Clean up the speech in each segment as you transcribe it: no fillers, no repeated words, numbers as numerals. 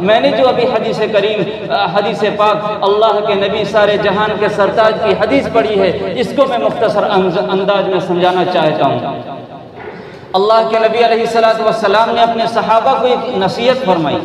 میں نے جو ابھی حدیث پاک اللہ کے نبی سارے جہان کے سرتاج کی حدیث پڑھی ہے، اس کو میں مختصر انداز میں سمجھانا چاہتا ہوں۔ اللہ کے نبی علیہ السلام نے اپنے صحابہ کو ایک نصیحت فرمائی۔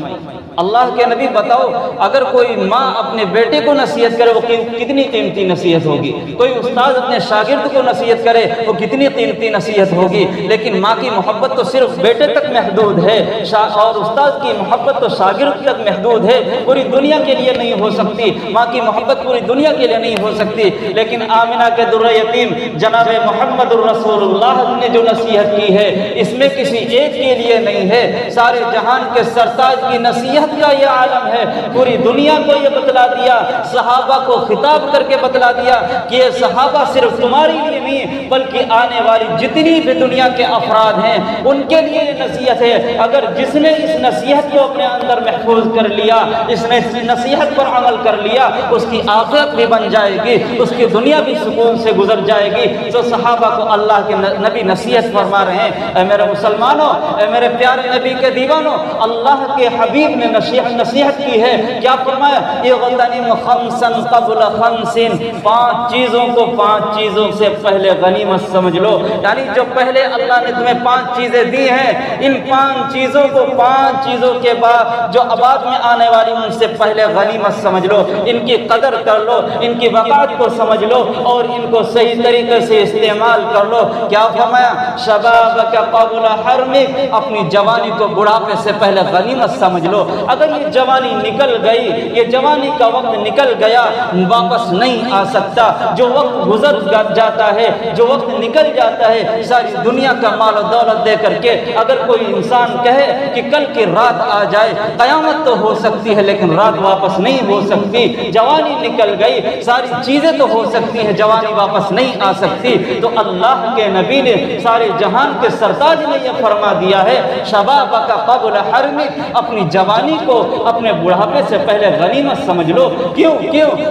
اللہ کے نبی بتاؤ، اگر کوئی ماں اپنے بیٹے کو نصیحت کرے وہ کتنی قیمتی نصیحت ہوگی، کوئی استاد اپنے شاگرد کو نصیحت کرے وہ کتنی قیمتی نصیحت ہوگی، لیکن ماں کی محبت تو صرف بیٹے تک محدود ہے، اور استاد کی محبت تو شاگرد تک محدود ہے، پوری دنیا کے لیے نہیں ہو سکتی، ماں کی محبت پوری دنیا کے لیے نہیں ہو سکتی۔ لیکن آمنہ کے در یتیم جناب محمد الرسول اللہ نے جو نصیحت کی ہے، اس میں کسی ایک کے لیے نہیں ہے، سارے جہان کے سرتاج کی نصیحت کا یہ عالم ہے، پوری دنیا کو یہ بتلا دیا، صحابہ کو خطاب کر کے بتلا دیا کہ یہ صحابہ صرف تمہاری لیے نہیں بلکہ آنے والی جتنی بھی دنیا کے افراد ہیں ان کے لیے یہ نصیحت ہے۔ اگر جس نے اس نصیحت کو اپنے اندر محفوظ کر لیا، اس نے اس نصیحت پر عمل کر لیا، اس کی آخرت بھی بن جائے گی، اس کی دنیا بھی سکون سے گزر جائے گی۔ تو صحابہ کو اللہ کے نبی نصیحت فرما رہے ہیں، اے میرے مسلمانوں، اے میرے پیارے نبی کے دیوانوں، اللہ کے حبیب نے نصیحت کی ہے۔ کیا فرمایا؟ اغتنم خمسا قبل خمس، 5 چیزوں کو 5 چیزوں سے پہلے غنیمت سمجھ لو، یعنی جو پہلے اللہ نے تمہیں 5 چیزیں دی ہیں، ان 5 چیزوں کو 5 چیزوں کے بعد جو بعد میں آنے والی ان سے پہلے غنیمت سمجھ لو، ان کی قدر کر لو، ان کی وقات کو سمجھ لو اور ان کو صحیح طریقے سے استعمال کر لو۔ کیا فرمایا؟ شبابک قبل حرمک، اپنی جوانی کو بڑھاپے سے پہلے غنیمت سمجھ لو۔ اگر یہ جوانی نکل گئی، یہ جوانی کا وقت نکل گیا، واپس نہیں آ سکتا۔ جو وقت گزر جاتا ہے، جو وقت نکل جاتا ہے، ساری دنیا کا مال و دولت دے کر کے اگر کوئی انسان کہے کہ کل کی رات آ جائے، قیامت تو ہو سکتی ہے لیکن رات واپس نہیں ہو سکتی۔ جوانی نکل گئی، ساری چیزیں تو ہو سکتی ہیں، جوانی واپس نہیں آ سکتی۔ تو اللہ کے نبی نے سارے جہان کے سرتاج نے یہ فرما دیا ہے، شبابک قبل حرمک، اپنی جوانی کو اپنے بڑھاپے سے پہلے غنیمت سمجھ لو۔ کیوں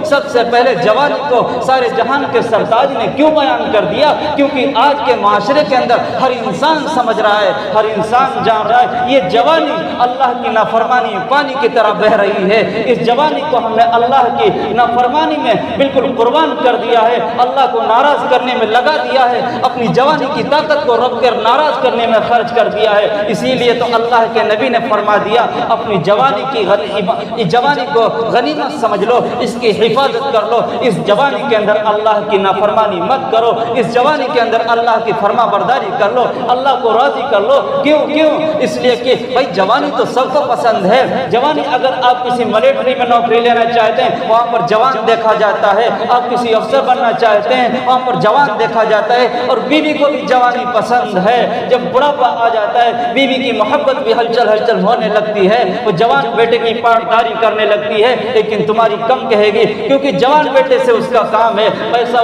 سب سے پہلے جوانی کو سارے جہان کے سرتاج نے کیوں بیان کر دیا؟ کیونکہ آج کے معاشرے کے اندر ہر انسان سمجھ رہا ہے، ہر انسان جان رہا ہے، یہ جوانی اللہ کی نافرمانی پانی کی طرح بہ رہی ہے۔ اس جوانی کو ہم نے اللہ کی نافرمانی میں بالکل قربان کر دیا ہے، اللہ کو ناراض کرنے میں لگا دیا ہے، اپنی جوانی کی طاقت کو رب کر ناراض کرنے میں خرچ کر دیا ہے۔ اسی لیے تو اللہ کے نبی نے فرما دیا، اپنی جوانی کو غنیمت سمجھ لو، اس کی حفاظت کر لو، اس جوانی کے اندر اللہ کی نافرمانی مت کرو، اس جوانی کے اندر اللہ کی فرما برداری کر لو، اللہ کو راضی کر لو۔ کیوں؟ اس لیے کہ بھائی جوانی تو سب کو پسند ہے۔ جوانی اگر آپ کسی ملٹری میں نوکری لینا چاہتے ہیں وہاں پر جوان دیکھا جاتا ہے، آپ کسی افسر بننا چاہتے ہیں وہاں پر جوان دیکھا جاتا ہے، اور بیوی کو بھی جوانی پسند ہے۔ جب بڑھاپا آ جاتا ہے بیوی کی محبت بھی ہلچل ہونے لگتی ہے، وہ جوان بیٹے کی پارداری کرنے لگتی ہے، لیکن تمہاری کم کہے گی، کیونکہ جوان بیٹے سے اس کا کام ہے، پیسہ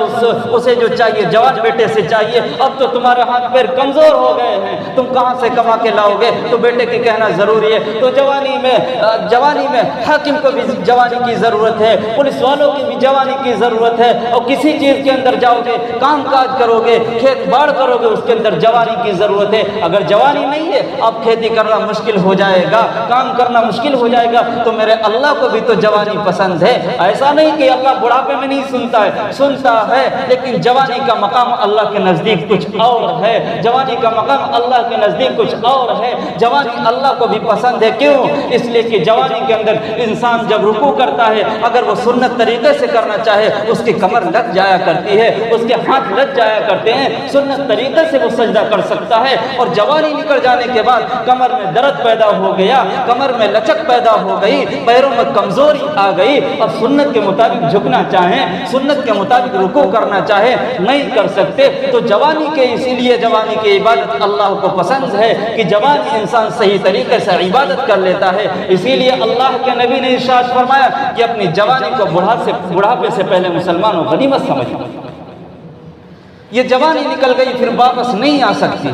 اسے جو چاہیے جوان بیٹے سے چاہیے۔ اب تو تمہارے ہاتھ پیر کمزور ہو گئے ہیں، تم کہاں سے کما کے لاؤ گے؟ تو بیٹے کی کہنا ضروری ہے۔ تو جوانی میں حاکم کو بھی جوانی کی ضرورت ہے، پولیس والوں کی بھی جوانی کی ضرورت ہے، اور کسی چیز کے اندر جاؤ گے، کام کاج کرو گے، کھیت باڑ کرو گے، اس کے اندر جوانی کی ضرورت ہے۔ اگر جوانی نہیں ہے اب کھیتی کرنا مشکل ہو جائے گا، کام کرنا مشکل ہو جائے گا۔ تو میرے اللہ کو بھی تو جوانی پسند ہے، ایسا نہیں کہ اللہ بڑھاپے میں نہیں سنتا ہے، لیکن جوانی کا مقام اللہ کے نزدیک کچھ اور ہے، جوانی کا مقام اللہ کے نزدیک کچھ اور ہے۔ جوانی اللہ کو بھی پسند ہے۔ کیوں؟ اس لیے کہ جوانی کے اندر انسان جب رکوع کرتا ہے، اگر وہ سنت طریقے سے کرنا چاہے اس کی کمر لگ جایا کرتی ہے، اس کے ہاتھ لگ جایا کرتے ہیں، سنت طریقے سے وہ سجدہ کر سکتا ہے۔ اور جوانی نکل جانے کے بعد کمر میں درد پیدا ہو گیا، کمر میں لچک پیدا ہو گئی، پیروں میں کمزوری آ گئی، اب سنت کے مطابق جھکنا چاہیں، سنت کے مطابق رکوع کرنا چاہے نہیں کر سکتے۔ تو جوانی کے اسی لیے جوانی کی عبادت اللہ کو پسند ہے کہ جوان انسان صحیح طریقے سے عبادت کر لیتا ہے۔ اسی لیے اللہ کے نبی نے ارشاد فرمایا کہ اپنی جوانی کو بڑھاپے سے پہلے مسلمانوں غنیمت سمجھو۔ یہ جوانی نکل گئی پھر واپس نہیں آ سکتی۔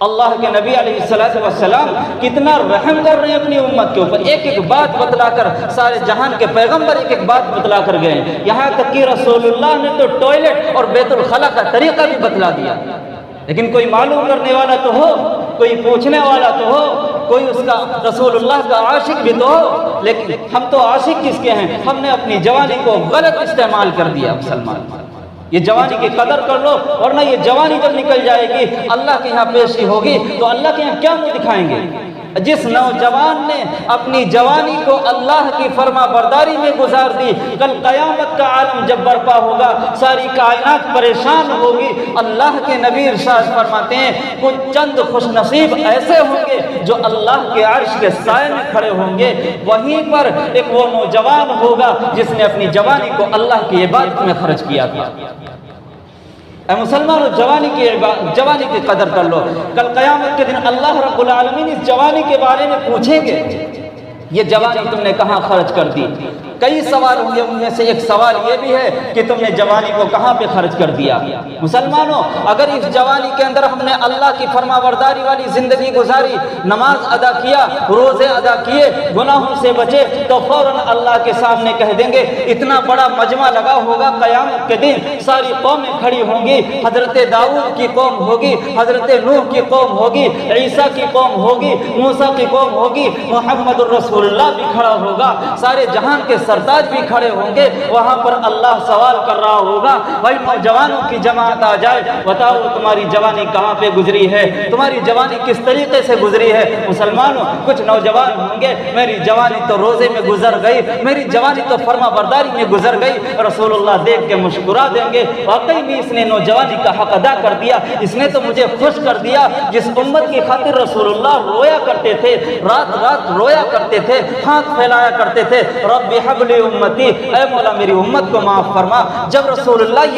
اللہ کے نبی علیہ السلام کتنا رحم کر رہے ہیں اپنی امت کے اوپر، ایک ایک بات بتلا کر، سارے جہان کے پیغمبر ایک ایک بات بتلا کر گئے، یہاں تک کہ رسول اللہ نے تو ٹوائلٹ اور بیت الخلا کا طریقہ بھی بتلا دیا۔ لیکن کوئی معلوم کرنے والا تو ہو، کوئی پوچھنے والا تو ہو، کوئی اس کا رسول اللہ کا عاشق بھی تو ہو، لیکن ہم تو عاشق کس کے ہیں؟ ہم نے اپنی جوانی کو غلط استعمال کر دیا مسلمان۔ یہ جوانی کی قدر کر لو، ورنہ یہ جوانی جب نکل جائے گی اللہ کے یہاں پیشی ہوگی تو اللہ کے یہاں کیا منہ دکھائیں گے؟ جس نوجوان نے اپنی جوانی کو اللہ کی فرما برداری میں گزار دی، کل قیامت کا عالم جب برپا ہوگا ساری کائنات پریشان ہوگی۔ اللہ کے نبی ارشاد فرماتے ہیں کچھ چند خوش نصیب ایسے ہوں گے جو اللہ کے عرش کے سائے میں کھڑے ہوں گے، وہیں پر ایک وہ نوجوان ہوگا جس نے اپنی جوانی کو اللہ کی عبادت میں خرچ کیا تھا۔ اے مسلمانوں، جوانی کی قدر کر لو، کل قیامت کے دن اللہ رب العالمین اس جوانی کے بارے میں پوچھیں گے یہ جوانی تم نے کہاں خرچ کر دی؟ کئی سوال ہوں گے، ان میں سے ایک سوال یہ بھی ہے کہ تم نے جوانی کو کہاں پہ خرچ کر دیا؟ مسلمانوں، اگر اس جوانی کے اندر ہم نے اللہ کی فرما برداری والی زندگی گزاری، نماز ادا کیا، روزے ادا کیے، گناہوں سے بچے، تو فوراً اللہ کے سامنے کہہ دیں گے، اتنا بڑا مجمع لگا ہوگا قیامت کے دن، ساری قومیں کھڑی ہوں گی، حضرت داؤد کی قوم ہوگی، حضرت نوح کی قوم ہوگی، عیسیٰ کی قوم ہوگی، موسیٰ کی قوم ہوگی، محمد الرسول اللہ بھی کھڑا ہوگا، سارے جہان کے سرتاج بھی کھڑے ہوں گے۔ وہاں پر اللہ سوال کر رہا ہوگا، بھائی نوجوانوں کی جماعت آ جائے، بتاؤ تمہاری جوانی کہاں پہ گزری ہے، تمہاری جوانی کس طریقے سے گزری ہے؟ مسلمانوں، کچھ نوجوان ہوں گے، میری جوانی تو روزے میں گزر گئی، میری جوانی تو فرما برداری میں گزر گئی، رسول اللہ دیکھ کے مسکرا دیں گے، واقعی بھی اس نے نوجوانی کا حق ادا کر دیا، اس نے تو مجھے خوش کر دیا، جس امت کی خاطر رسول اللہ رویا کرتے تھے، رات رات رویا کرتے تھے، ہاتھ پھیلایا کرتے تھے، رب حب لی امتی، اے مولا میری امت کو معاف فرما۔ جب رسول اللہ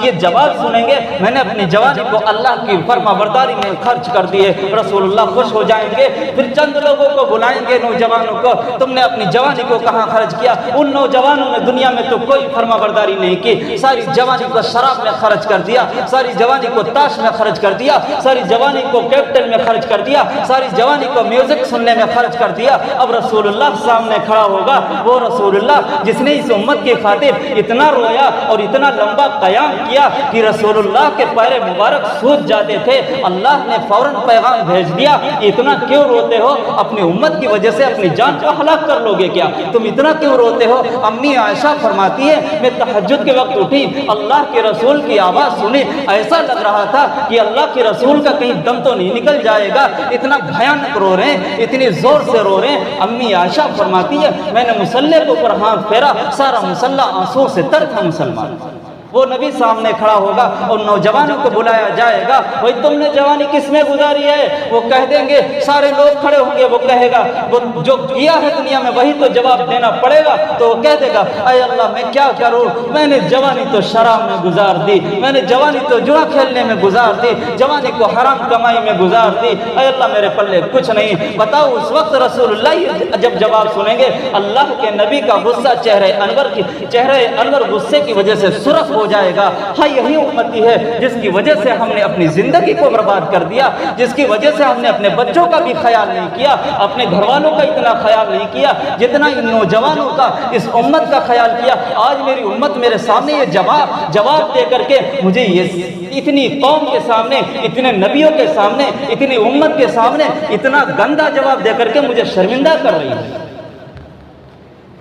یہ جواب سنیں گے، میں نے اپنی جوانی کو اللہ کی فرما برداری میں خرچ کر دیے، رسول اللہ خوش ہو جائیں گے، پھر چند لوگوں کو بلائیں گے نوجوانوں کو، تم نے اپنی جوانی کو کہاں خرچ کیا؟ ان نوجوانوں نے دنیا میں تو کوئی فرما برداری نہیں کی، ساری جوانی کو شراب میں خرچ کر دیا، ساری جوانی کو تاش میں خرچ کر دیا، ساری جوانی کو کیپٹن میں خرچ کر دیا، ساری جوانی کو میوزک سننے میں خرچ کر دیا۔ اب رسول اللہ سامنے کھڑا ہوگا، وہ رسول اللہ جس نے اس امت کی خاطر اتنا رویا اور اتنا لمبا قیام کیا کہ رسول اللہ کے پیر مبارک سوج جاتے تھے، اللہ نے فوراً پیغام بھیج دیا، اتنا کیوں روتے ہو؟ اپنی امت کی وجہ سے اپنی جان کو ہلاک کر لو گے کیا؟ تم اتنا کیوں روتے ہو؟ امی عائشہ فرماتی ہے میں تہجد کے وقت اٹھی، اللہ کے رسول کی آواز سنی، ایسا لگ رہا تھا کہ اللہ کے رسول کا کہیں دم تو نہیں نکل جائے گا، اتنا بھیانک رو رہے ہیں، اتنی زور سے رو رہے ہیں۔ امی عائشہ فرماتی ہے میں نے مصلے کے اوپر ہاتھ پھیرا، سارا مصلہ آنسوں سے تر تھا۔ مسلمان، وہ نبی سامنے کھڑا ہوگا اور نوجوانوں کو بلایا جائے گا، بھائی تم نے جوانی کس میں گزاری ہے؟ وہ کہہ دیں گے، سارے لوگ کھڑے ہوں گے، وہ کہے گا وہ جو کیا ہے دنیا میں وہی تو جواب دینا پڑے گا، تو وہ کہہ دے گا اے اللہ میں کیا کروں، میں نے جوانی تو شراب میں گزار دی، میں نے جوانی تو جوا کھیلنے میں گزار دی، جوانی کو حرام کمائی میں گزار دی، اے اللہ میرے پلے کچھ نہیں۔ بتاؤ اس وقت رسول اللہ جب جواب سنیں گے، اللہ کے نبی کا غصہ چہرہ انور غصے کی وجہ سے سرخ ہو جائے گا۔ ہاں یہی امتی ہے جس کی وجہ سے ہم نے اپنی زندگی کو برباد کر دیا، جس کی وجہ سے ہم نے اپنے بچوں کا بھی خیال نہیں کیا، اپنے گھر والوں کا اتنا خیال نہیں کیا جتنا ان نوجوانوں کا، اس امت کا خیال کیا۔ آج میری امت میرے سامنے یہ جواب دے کر کے مجھے یہ اتنی قوم کے سامنے، اتنے نبیوں کے سامنے، اتنی امت کے سامنے اتنا گندا جواب دے کر کے مجھے شرمندہ کر رہی ہے۔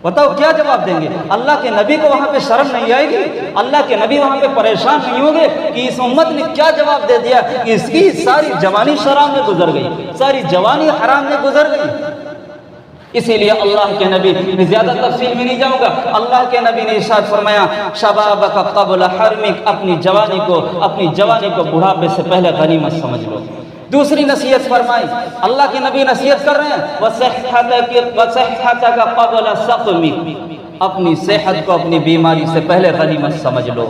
بتاؤ کیا جواب دیں گے؟ اللہ کے نبی کو وہاں پہ شرم نہیں آئے گی؟ اللہ کے نبی وہاں پہ پریشان نہیں ہوں گے کہ اس امت نے کیا جواب دے دیا کہ اس کی ساری جوانی شراب میں گزر گئی، ساری جوانی حرام میں گزر گئی؟ اسی لیے اللہ کے نبی، میں زیادہ تفصیل میں نہیں جاؤں گا، اللہ کے نبی نے ارشاد فرمایا شبابک قبل حرمک، اپنی جوانی کو بڑھاپے سے پہلے غنیمت سمجھ لو۔ دوسری نصیحت فرمائی، اللہ کے نبی نصیحت کر رہے ہیں وَصِحَّتَكَ قَبْلَ سَقْمِكَ، اپنی صحت کو اپنی بیماری سے پہلے غنیمت سمجھ لو۔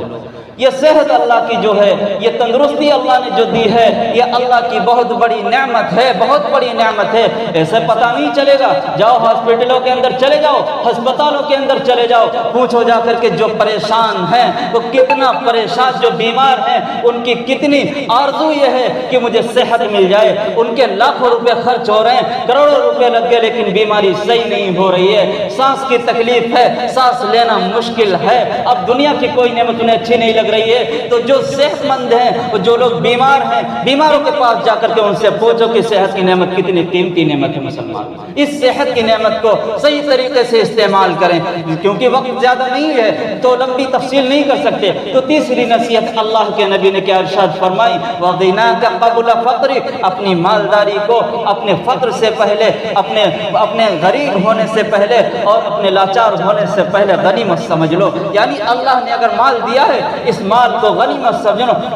یہ صحت اللہ کی جو ہے، یہ تندرستی اللہ نے جو دی ہے، یہ اللہ کی بہت بڑی نعمت ہے، بہت بڑی نعمت ہے۔ ایسے پتہ نہیں چلے گا، جاؤ ہاسپٹلوں کے اندر چلے جاؤ، ہسپتالوں کے اندر چلے جاؤ، پوچھو جا کر کے جو پریشان ہیں، وہ کتنا پریشان، جو بیمار ہیں ان کی کتنی آرزو یہ ہے کہ مجھے صحت مل جائے، ان کے لاکھوں روپے خرچ ہو رہے ہیں، کروڑوں روپے لگ گئے لیکن بیماری صحیح نہیں ہو رہی ہے، سانس کی تکلیف ہے، سانس لینا مشکل ہے، اب دنیا کی کوئی نعمت انہیں اچھی نہیں لگ رہی ہے تو جو صحت مند ہیں، جو لوگ بیمار ہیں، بیماروں کے پاس جا کر کے ان سے پوچھو کہ صحت کی نعمت کتنی قیمتی نعمت ہے مسلمان۔ اس صحت کی نعمت کو صحیح طریقے سے استعمال کریں، کیونکہ وقت زیادہ نہیں ہے تو لمبی تفصیل نہیں کر سکتے۔ تو تیسری نصیحت اللہ کے نبی نے کیا ارشاد فرمائی، وَغِنَاكَ قَبْلَ فَقْرِكَ، اپنی مالداری کو اپنے فقر سے پہلے، اپنے غریب ہونے سے پہلے اور اپنے لاچار ہونے سے پہلے غنیمت سمجھ لو۔ یعنی اللہ نے اگر مال دیا ہے اس مال کو غنیمت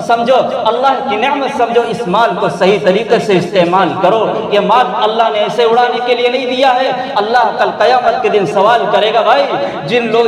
سمجھو، اللہ کی نعمت سمجھو، اس مال کو صحیح طریقے سے استعمال کرو۔ یہ مال اللہ نے ایسے اڑانے کے لیے نہیں دیا ہے۔ اللہ کل قیامت کے دن سوال کرے گا، بھائی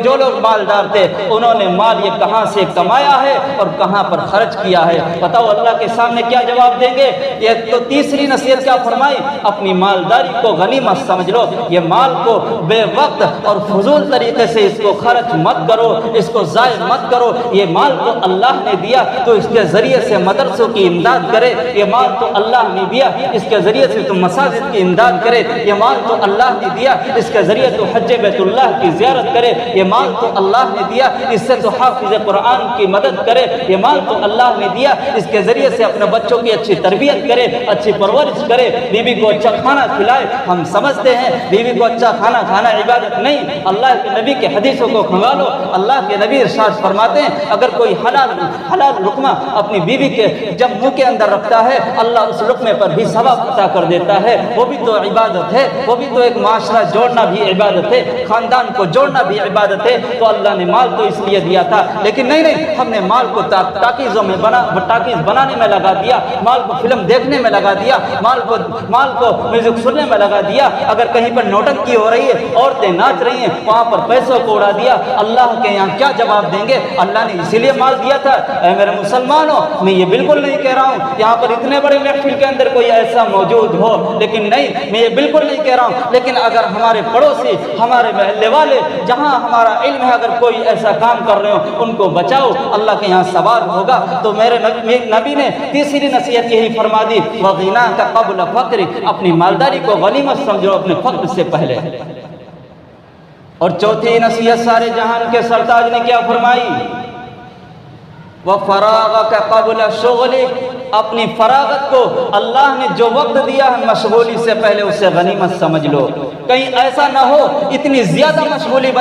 جو لوگ مالدار تھے انہوں نے مال یہ کہاں سے کمایا ہے اور کہاں پر خرچ کیا ہے، بتاؤ اللہ کے سامنے کیا جواب دیں گے؟ یہ تو تیسری نصیحت کیا فرمائی، اپنی مالداری کو غنیمت سمجھ لو، یہ مال کو بے وقت اور فضول طریقے سے اس کو خرچ مت کرو، اس کو ضائع مت کرو۔ یہ مال تو اللہ نے دیا تو اس کے ذریعے سے مدرسوں کی امداد کرے، یہ مال تو اللہ نے دیا اس کے ذریعے سے تم مساجد کی امداد کرے، یہ مال تو اللہ نے دیا اس کے ذریعے تو حج بیت اللہ کی زیارت کرے، یہ مال تو اللہ نے دیا اس سے تو حافظ قرآن کی مدد کرے، یہ مال تو اللہ نے دیا اس کے ذریعے سے اپنے بچوں کی اچھی تربیت کرے، اچھی پرورش کرے، بیوی کو اچھا کھانا کھلائے۔ ہم سمجھتے ہیں بیوی کو اچھا کھانا کھانا عبادت نہیں، اللہ کے نبی کے حدیثوں کو کھنگالو۔ اللہ کے نبی ارشاد فرماتے ہیں اگر کوئی حلال لقمہ اپنی بیوی کے جب منہ کے اندر رکھتا ہے اللہ اس لقمے پر بھی ثواب عطا کر دیتا ہے، وہ بھی تو عبادت ہے، وہ بھی تو ایک معاشرہ جوڑنا بھی عبادت ہے، خاندان کو جوڑنا بھی عبادت ہے۔ تو اللہ نے مال تو اس لیے دیا تھا، لیکن نہیں ہم نے مال کو ٹاکیزوں میں ٹاکیز بنانے میں لگا دیا، مال کو فلم دیکھنے میں لگا دیا، مال کو میوزک سننے میں لگا دیا۔ اگر کہیں پر نوٹنکی ہو رہی ہے، عورتیں ناچ رہی ہیں، وہاں پر پیسوں کو اڑا دیا، اللہ کے یہاں کیا جواب دیں گے؟ اللہ نے اسی لیے مال دیا تھا۔ اے میرے مسلمانوں، میں یہ بالکل نہیں کہہ رہا ہوں یہاں پر اتنے بڑے محفل کے اندر کوئی ایسا موجود ہو، لیکن نہیں، میں یہ بالکل نہیں کہہ رہا ہوں، لیکن اگر ہمارے پڑوسی، ہمارے محلے والے جہاں ہمارا علم ہے اگر کوئی ایسا کام کر رہے ہو ان کو بچاؤ، اللہ کے یہاں ثواب ہوگا۔ تو میرے نبی نے تیسری نصیحت یہی فرما دی، وَغِنَاكَ قَبْلَ فَقْرِكَ، اپنی مالداری کو غنیمت سمجھو اپنے فقر سے پہلے۔ اور چوتھی نصیحت سارے جہان کے سرتاج نے کیا فرمائی، وَفَرَاغَكَ قَبْلَ شُغْلِكَ، اپنی فراغت کو اللہ نے جو وقت دیا ہے مشغولی سے پہلے اسے غنیمت سمجھ لو۔ کہیں ایسا نہ ہو اتنی زیادہ مشغولی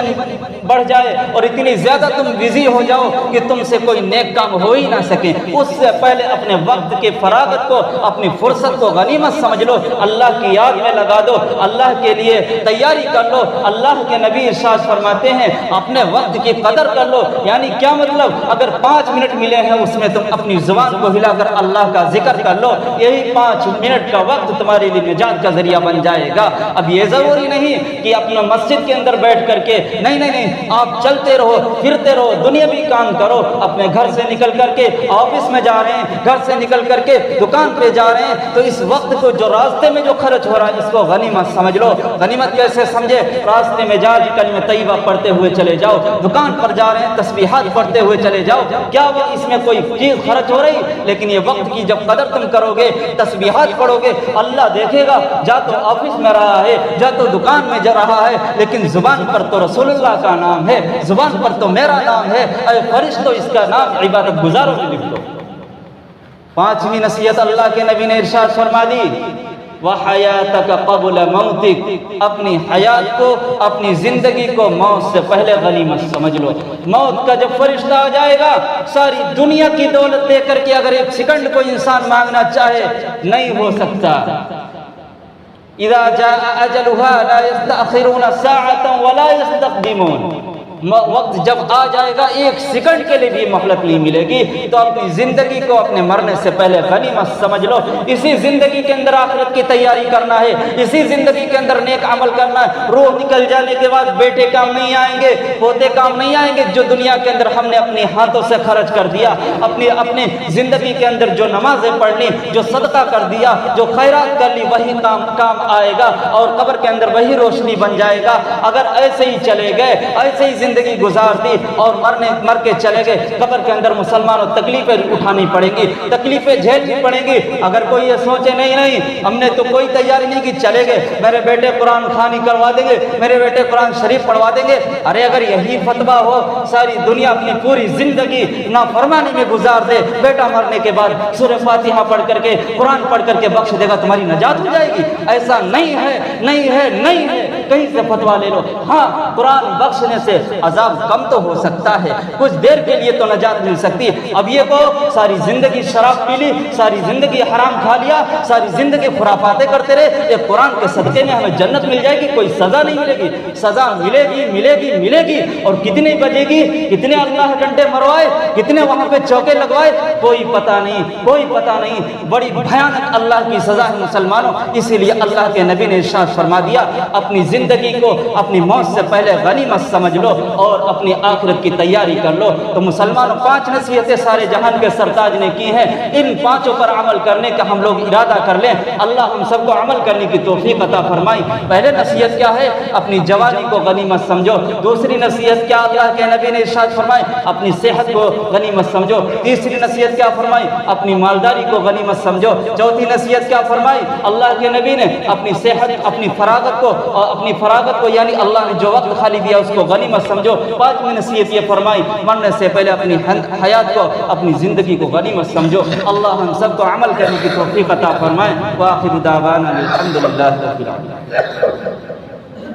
بڑھ جائے اور اتنی زیادہ تم بزی ہو جاؤ کہ تم سے کوئی نیک کام ہو ہی نہ سکے، اس سے پہلے اپنے وقت کی فراغت کو، اپنی فرصت کو غنیمت سمجھ لو، اللہ کی یاد میں لگا دو، اللہ کے لیے تیاری کر لو۔ اللہ کے نبی ارشاد فرماتے ہیں اپنے وقت کی قدر کر لو، یعنی کیا مطلب، اگر 5 منٹ ملے ہیں اس میں تم اپنی زبان کو ہلا کر اللہ کا ذکر کر لو، یہی 5 منٹ کا وقت تمہارے لیے نجات کا ذریعہ بن جائے گا۔ اب یہ ضروری نہیں کہ اپنا مسجد کے اندر بیٹھ کر کے، نہیں، آپ چلتے رہو، پھرتے رہو، دنیاوی کام کرو، اپنے گھر سے نکل کر کے آفس میں جا رہے ہیں، گھر سے نکل کر کے دکان پہ جا رہے ہیں، تو اس وقت کو جو راستے میں جو خرچ ہو رہا ہے اس کو غنیمت سمجھ لو۔ غنیمت کیسے سمجھے، راستے میں جا کلمہ طیبہ پڑھتے ہوئے چلے جاؤ، دکان پر جا رہے ہیں تسبیحات پڑھتے ہوئے چلے جاؤ، کیا وہ اس میں کوئی چیز خرچ ہو رہی؟ لیکن یہ وقت کی جب قدر تم کرو گے، تسبیحات پڑھو گے، اللہ دیکھے گا جا تو آفس میں رہا ہے، جا تو دکان میں جا رہا ہے، لیکن زبان پر تو رسول اللہ کا نام ہے، زبان پر تو میرا نام ہے، اے فرشتو اس کا نام عبادت گزاروں میں لکھ لو۔ 5ویں نصیحت اللہ کے نبی نے ارشاد فرما دی، وَحَيَاتَكَ قَبْلَ مَوْتِكَ، اپنی حیات کو، اپنی زندگی کو موت سے پہلے غنیمت سمجھ لو۔ موت کا جب فرشتہ آ جائے گا، ساری دنیا کی دولت دے کر کے اگر 1 سیکنڈ کو انسان مانگنا چاہے نہیں ہو سکتا۔ اِذَا جَاءَ أَجَلُهَا لَا يَسْتَأْخِرُونَ سَاعَةً وَلَا يَسْتَقْدِمُونَ، وقت جب آ جائے گا 1 سیکنڈ کے لیے بھی مہلت نہیں ملے گی۔ تو اپنی زندگی کو اپنے مرنے سے پہلے غنیمت سمجھ لو۔ اسی زندگی کے اندر آخرت کی تیاری کرنا ہے، اسی زندگی کے اندر نیک عمل کرنا ہے۔ روح نکل جانے کے بعد بیٹے کام نہیں آئیں گے، پوتے کام نہیں آئیں گے، جو دنیا کے اندر ہم نے اپنے ہاتھوں سے خرچ کر دیا، اپنی زندگی کے اندر جو نمازیں پڑھ لی، جو صدقہ کر دیا، جو خیرات کر لی، وہی کام آئے گا اور قبر کے اندر وہی روشنی بن جائے گا۔ اگر ایسے ہی چلے گئے، ایسے ہی زندگی گزار دی اور مر کے چلے گئے، قبر کے اندر مسلمانوں تکلیفیں اٹھانی پڑیں گی، تکلیفیں جھیلنی پڑیں گی۔ اگر کوئی یہ سوچے نہیں ہم نے تو کوئی تیاری نہیں کی، چلے گئے میرے بیٹے قرآن خوانی کروا دیں گے، میرے بیٹے قرآن شریف پڑھوا دیں گے، ارے اگر یہی فتویٰ ہو ساری دنیا اپنی پوری زندگی نافرمانی میں گزار دے، بیٹا مرنے کے بعد سورہ فاتحہ پڑھ کر کے قرآن پڑھ کر کے بخش دے گا تمہاری نجات ہو جائے گی، ایسا نہیں ہے، نہیں ہے، نہیں ہے، کہیں سے فتویٰ لے لو۔ ہاں قرآن بخشنے سے عذاب کم تو ہو سکتا ہے، کچھ دیر کے لیے تو نجات مل سکتی ہے۔ اب یہ کو ساری زندگی شراب پی لی، ساری زندگی حرام کھا لیا، ساری زندگی خرافاتیں کرتے رہے، یہ قرآن کے صدقے میں ہمیں جنت مل جائے گی، کوئی سزا نہیں ملے گی، سزا ملے گی ملے گی ملے گی، اور کتنی بجے گی، کتنے اللہ ڈنڈے مروائے، کتنے وہاں پہ چوکے لگوائے، کوئی پتہ نہیں، کوئی پتہ نہیں، بڑی بھیانک اللہ کی سزا ہے مسلمانوں۔ اسی لیے اللہ کے نبی نے ارشاد فرما دیا اپنی زندگی کو اپنی موت سے پہلے غنیمت سمجھ لو اور اپنی آخرت کی تیاری کر لو۔ تو مسلمانوں 5 نصیحتیں سارے جہان کے سرتاج نے کی ہیں، ان 5 پر عمل کرنے کا ہم لوگ ارادہ کر لیں، اللہ ہم سب کو عمل کرنے کی توفیق عطا فرمائے۔ پہلے نصیحت کیا ہے؟ اپنی جوانی کو غنیمت سمجھو۔ دوسری نصیحت کیا اللہ کے نبی نے ارشاد فرمائے؟ اپنی صحت کو غنیمت سمجھو۔ تیسری نصیحت کیا فرمائی؟ اپنی مالداری کو غنیمت سمجھو۔ چوتھی نصیحت کیا فرمائی اللہ کے نبی نے؟ اپنی صحت، اپنی فراغت کو یعنی اللہ نے جو وقت خالی دیا اس کو غنیمت سمجھو۔ پانچویں نصیحت یہ فرمائی مرنے سے پہلے اپنی حیات کو، اپنی زندگی کو غنیمت سمجھو۔ اللہ ہم سب کو عمل کرنے کی توفیق عطا فرمائے۔ وآخر دعوانا الحمدللہ رب العالمین۔